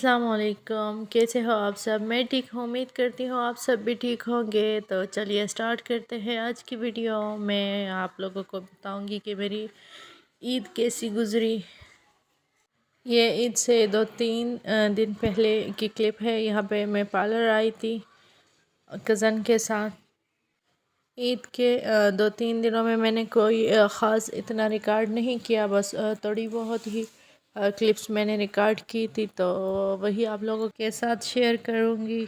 السلام علیکم، کیسے ہو آپ سب؟ میں ٹھیک ہوں، امید کرتی ہوں آپ سب بھی ٹھیک ہوں گے۔ تو چلیے سٹارٹ کرتے ہیں آج کی ویڈیو۔ میں آپ لوگوں کو بتاؤں گی کہ میری عید کیسی گزری۔ یہ عید سے 2-3 دن پہلے کی کلپ ہے۔ یہاں پہ میں پارلر آئی تھی کزن کے ساتھ۔ عید کے 2-3 دنوں میں نے کوئی خاص اتنا ریکارڈ نہیں کیا، بس تھوڑی بہت ہی کلپس میں نے ریکارڈ کی تھی، تو وہی آپ لوگوں کے ساتھ شیئر کروں گی۔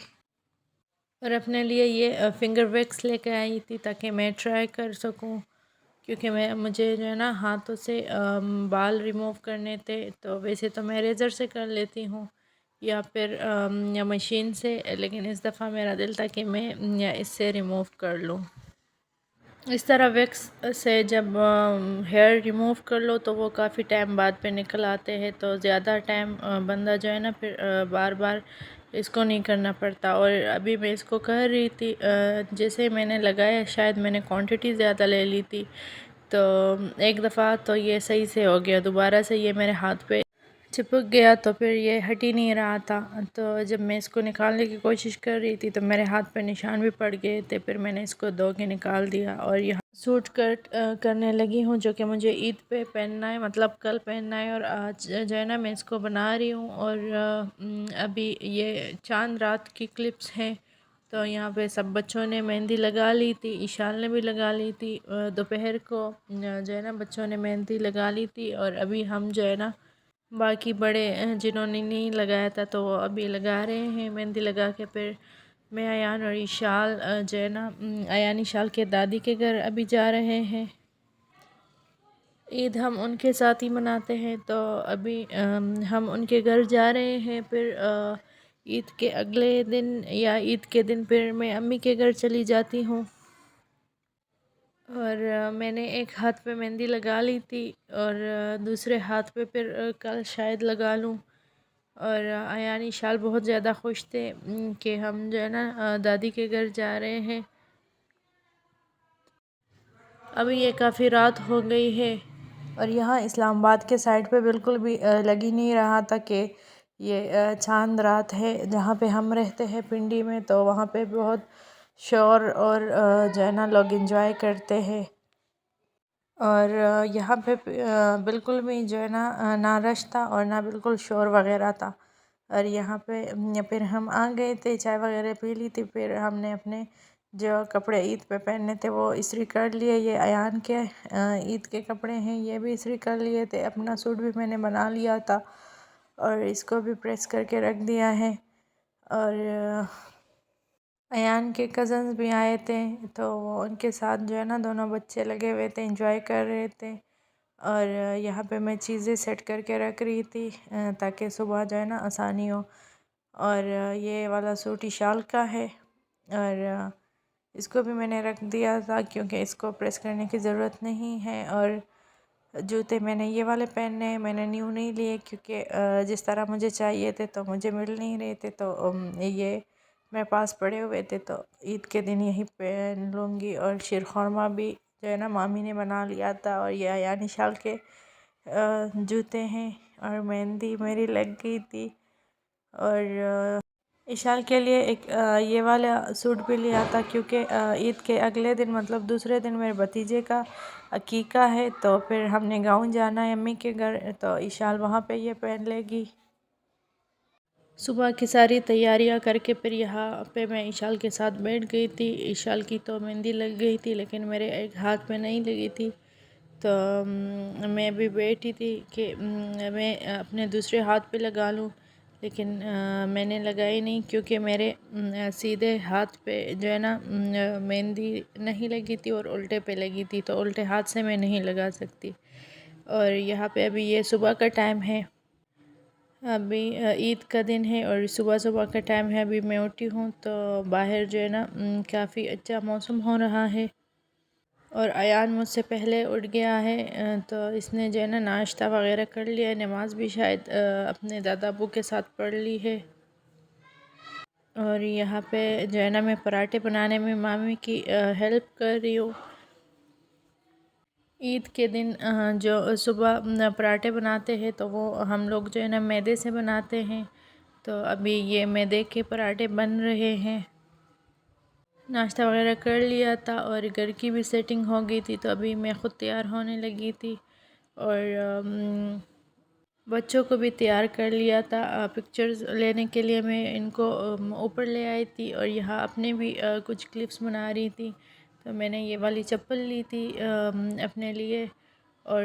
اور اپنے لیے یہ فنگر ویکس لے کے آئی تھی تاکہ میں ٹرائی کر سکوں، کیونکہ مجھے جو ہے نا ہاتھوں سے بال ریموو کرنے تھے۔ تو ویسے تو میں ریزر سے کر لیتی ہوں یا پھر یا مشین سے، لیکن اس دفعہ میرا دل تھا کہ میں اس سے ریموو کر لوں۔ اس طرح ویکس سے جب ہیئر ریموو کر لو تو وہ کافی ٹائم بعد پہ نکل آتے ہیں، تو زیادہ ٹائم بندہ جو ہے نا پھر بار بار اس کو نہیں کرنا پڑتا۔ اور ابھی میں اس کو کر رہی تھی، جیسے میں نے لگایا شاید میں نے کوانٹٹی زیادہ لے لی تھی، تو ایک دفعہ تو یہ صحیح سے ہو گیا، دوبارہ سے یہ میرے ہاتھ پہ چپک گیا تو پھر یہ ہٹ ہی نہیں رہا تھا۔ تو جب میں اس کو نکالنے کی کوشش کر رہی تھی تو میرے ہاتھ پہ نشان بھی پڑ گئے تھے، پھر میں نے اس کو دھو کے نکال دیا اور یہاں سوٹ کٹ کرنے لگی ہوں، جو کہ مجھے عید پہ پہننا ہے، مطلب کل پہننا ہے۔ اور آج جو ہے نا میں اس کو بنا رہی ہوں، اور ابھی یہ چاند رات کی کلپس ہیں۔ تو یہاں پہ سب بچوں نے مہندی لگا لی تھی، ایشال نے بھی لگا لی تھی، دوپہر کو جو ہے نا بچوں نے مہندی لگا لی تھی، اور ابھی ہم جو ہے نا باقی بڑے جنہوں نے نہیں لگایا تھا تو وہ ابھی لگا رہے ہیں مہندی لگا کے۔ پھر میں ایان اور ایشال جو ہے نا ایان ایشال کے دادی کے گھر ابھی جا رہے ہیں۔ عید ہم ان کے ساتھ ہی مناتے ہیں، تو ابھی ہم ان کے گھر جا رہے ہیں۔ پھر عید کے اگلے دن یا عید کے دن پھر میں امی کے گھر چلی جاتی ہوں۔ اور میں نے ایک ہاتھ پہ مہندی لگا لی تھی اور دوسرے ہاتھ پہ پھر کل شاید لگا لوں۔ اور ایان ایشال بہت زیادہ خوش تھے کہ ہم جو ہے نا دادی کے گھر جا رہے ہیں۔ ابھی یہ کافی رات ہو گئی ہے، اور یہاں اسلام آباد کے سائڈ پہ بالکل بھی لگ ہی نہیں رہا تھا کہ یہ چاند رات ہے۔ جہاں پہ ہم رہتے ہیں پنڈی میں، تو وہاں پہ بہت شور اور جو ہے نا لوگ انجوائے کرتے ہیں، اور یہاں پہ بالکل بھی جو ہے نا نہ رش تھا اور نہ بالکل شور وغیرہ تھا۔ اور یہاں پہ پھر ہم آ گئے تھے، چائے وغیرہ پی لی تھی، پھر ہم نے اپنے جو کپڑے عید پہ پہننے تھے وہ استری کر لیے۔ یہ ایان کے عید کے کپڑے ہیں، یہ بھی استری کر لیے تھے۔ اپنا سوٹ بھی میں نے بنا لیا تھا اور اس کو بھی پریس کر کے رکھ دیا ہے۔ اور ایان کے کزنز بھی آئے تھے، تو ان کے ساتھ جو ہے نا دونوں بچے لگے ہوئے تھے، انجوائے کر رہے تھے۔ اور یہاں پہ میں چیزیں سیٹ کر کے رکھ رہی تھی تاکہ صبح جو ہے نا آسانی ہو۔ اور یہ والا سوٹ ایشال کا ہے، اور اس کو بھی میں نے رکھ دیا تھا کیونکہ اس کو پریس کرنے کی ضرورت نہیں ہے۔ اور جوتے میں نے یہ والے پہننے ہیں، میں نے نیو نہیں لیے کیونکہ جس طرح مجھے چاہیے تھے تو مجھے مل نہیں رہے تھے، تو یہ میرے پاس پڑے ہوئے تھے، تو عید کے دن یہی پہن لوں گی۔ اور شیر خورمہ بھی جو ہے نا مامی نے بنا لیا تھا، اور یہ ایان ایشال کے جوتے ہیں، اور مہندی میری لگ گئی تھی۔ اور ایشال کے لیے ایک یہ والا سوٹ بھی لیا تھا کیونکہ عید کے اگلے دن مطلب دوسرے دن میرے بھتیجے کا عقیقہ ہے، تو پھر ہم نے گاؤں جانا ہے امی کے گھر، تو ایشال وہاں پہ یہ پہن لے گی۔ صبح کی ساری تیاریاں کر کے پھر یہاں پہ میں ایشال کے ساتھ بیٹھ گئی تھی۔ ایشال کی تو مہندی لگ گئی تھی لیکن میرے ایک ہاتھ پہ نہیں لگی تھی، تو میں بھی بیٹھی تھی کہ میں اپنے دوسرے ہاتھ پہ لگا لوں، لیکن میں نے لگائی نہیں کیونکہ میرے سیدھے ہاتھ پہ جو ہے نا مہندی نہیں لگی تھی اور الٹے پہ لگی تھی، تو الٹے ہاتھ سے میں نہیں لگا سکتی۔ اور یہاں پہ ابھی یہ صبح کا ٹائم ہے، ابھی عید کا دن ہے اور صبح صبح کا ٹائم ہے۔ ابھی میں اٹھی ہوں تو باہر جو ہے نا کافی اچھا موسم ہو رہا ہے، اور ایان مجھ سے پہلے اٹھ گیا ہے، تو اس نے جو ہے نا ناشتہ وغیرہ کر لیا، نماز بھی شاید اپنے دادا ابو کے ساتھ پڑھ لی ہے۔ اور یہاں پہ جو ہے نا میں پراٹھے بنانے میں مامی کی ہیلپ کر رہی ہوں۔ عید کے دن جو صبح پراٹھے بناتے ہیں تو وہ ہم لوگ جو ہے نا میدے سے بناتے ہیں، تو ابھی یہ میدے کے پراٹھے بن رہے ہیں۔ ناشتہ وغیرہ کر لیا تھا اور گھر کی بھی سیٹنگ ہو گئی تھی، تو ابھی میں خود تیار ہونے لگی تھی اور بچوں کو بھی تیار کر لیا تھا۔ پکچرز لینے کے لیے میں ان کو اوپر لے آئی تھی اور یہاں اپنے بھی کچھ کلپس بنا رہی تھی، تو میں نے یہ والی چپل لی تھی اپنے لیے، اور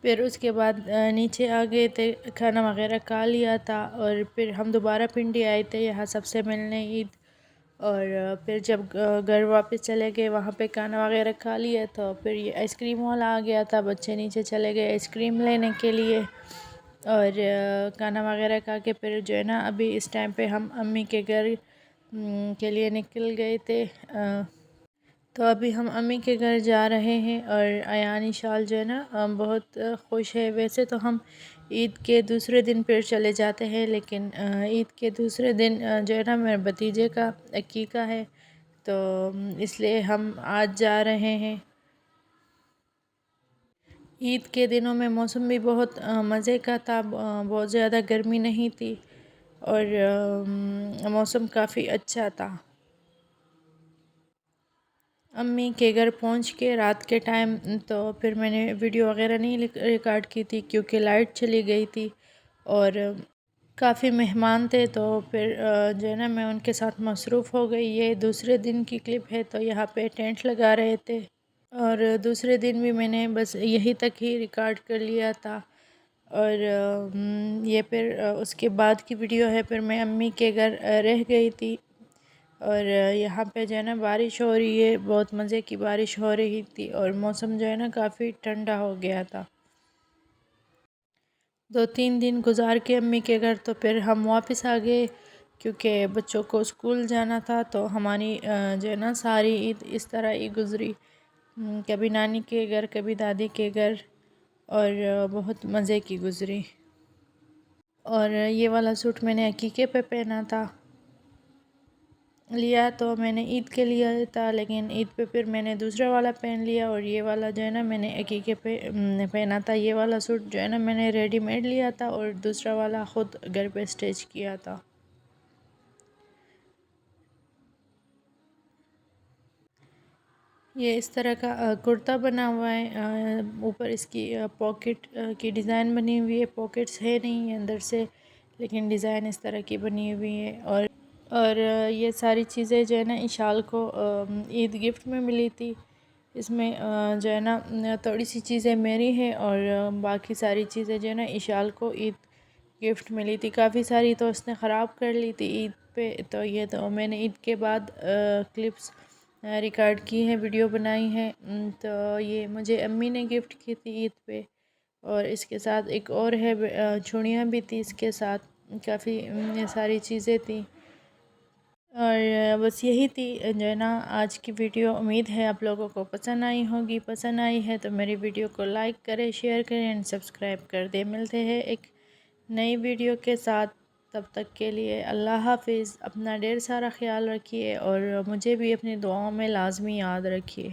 پھر اس کے بعد نیچے آ گئے تھے، کھانا وغیرہ کھا لیا تھا، اور پھر ہم دوبارہ پنڈی آئے تھے یہاں سب سے ملنے عید، اور پھر جب گھر واپس چلے گئے وہاں پہ کھانا وغیرہ کھا لیا، تو پھر یہ آئس کریم والا آ گیا تھا، بچے نیچے چلے گئے آئس کریم لینے کے لیے، اور کھانا وغیرہ کھا کے پھر جو ہے نا ابھی اس ٹائم پہ ہم امی کے گھر کے لیے نکل گئے تھے، تو ابھی ہم امی کے گھر جا رہے ہیں، اور ایان انشال جو ہے نا بہت خوش ہے۔ ویسے تو ہم عید کے دوسرے دن پھر چلے جاتے ہیں، لیکن عید کے دوسرے دن جو ہے نا میرے بھتیجے کا عقیقہ ہے، تو اس لیے ہم آج جا رہے ہیں۔ عید کے دنوں میں موسم بھی بہت مزے کا تھا، بہت زیادہ گرمی نہیں تھی، اور موسم کافی اچھا تھا۔ امی کے گھر پہنچ کے رات کے ٹائم تو پھر میں نے ویڈیو وغیرہ نہیں ریکارڈ کی تھی، کیونکہ لائٹ چلی گئی تھی اور کافی مہمان تھے، تو پھر جو ہے نا میں ان کے ساتھ مصروف ہو گئی۔ یہ دوسرے دن کی کلپ ہے، تو یہاں پہ ٹینٹ لگا رہے تھے، اور دوسرے دن بھی میں نے بس یہی تک ہی ریکارڈ کر لیا تھا، اور یہ پھر اس کے بعد کی ویڈیو ہے۔ پھر میں امی کے گھر رہ گئی تھی، اور یہاں پہ جو ہے نا بارش ہو رہی ہے، بہت مزے کی بارش ہو رہی تھی، اور موسم جو ہے نا کافی ٹھنڈا ہو گیا تھا۔ 2-3 دن گزار کے امی کے گھر تو پھر ہم واپس آ گئے، کیونکہ بچوں کو اسکول جانا تھا، تو ہماری جو ہے نا ساری عید اس طرح ہی گزری، کبھی نانی کے گھر، کبھی دادی کے گھر، اور بہت مزے کی گزری۔ اور یہ والا سوٹ میں نے عقیقے پہ پہنا تھا، لیا تو میں نے عید کے لیا تھا، لیکن عید پہ پھر میں نے دوسرا والا پہن لیا، اور یہ والا جو ہے نا میں نے عقیقے پہ پہنا تھا۔ یہ والا سوٹ جو ہے نا میں نے ریڈی میڈ لیا تھا، اور دوسرا والا خود گھر پہ اسٹیچ کیا تھا۔ یہ اس طرح کا کرتا بنا ہوا ہے، اوپر اس کی پاکٹ کی ڈیزائن بنی ہوئی ہے، پاکٹس ہے نہیں اندر سے، لیکن ڈیزائن اس طرح کی بنی ہوئی ہے، اور یہ ساری چیزیں جو ہے نا انشال کو عید گفٹ میں ملی تھی۔ اس میں جو ہے نا تھوڑی سی چیزیں میری ہیں، اور باقی ساری چیزیں جو ہے نا انشال کو عید گفٹ ملی تھی۔ کافی ساری تو اس نے خراب کر لی تھی عید پہ، تو یہ تو میں نے عید کے بعد کلپس ریکارڈ کی ہیں، ویڈیو بنائی ہیں، تو یہ مجھے امی نے گفٹ کی تھی عید پہ، اور اس کے ساتھ ایک اور ہے، چوڑیاں بھی تھی اس کے ساتھ، کافی ساری چیزیں تھیں، اور بس یہی تھی جو ہے نا آج کی ویڈیو۔ امید ہے آپ لوگوں کو پسند آئی ہوگی، پسند آئی ہے تو میری ویڈیو کو لائک کریں، شیئر کریں اینڈ سبسکرائب کر دیں۔ ملتے ہیں ایک نئی ویڈیو کے ساتھ، تب تک کے لیے اللہ حافظ۔ اپنا ڈھیر سارا خیال رکھیے، اور مجھے بھی اپنی دعاؤں میں لازمی یاد رکھیے۔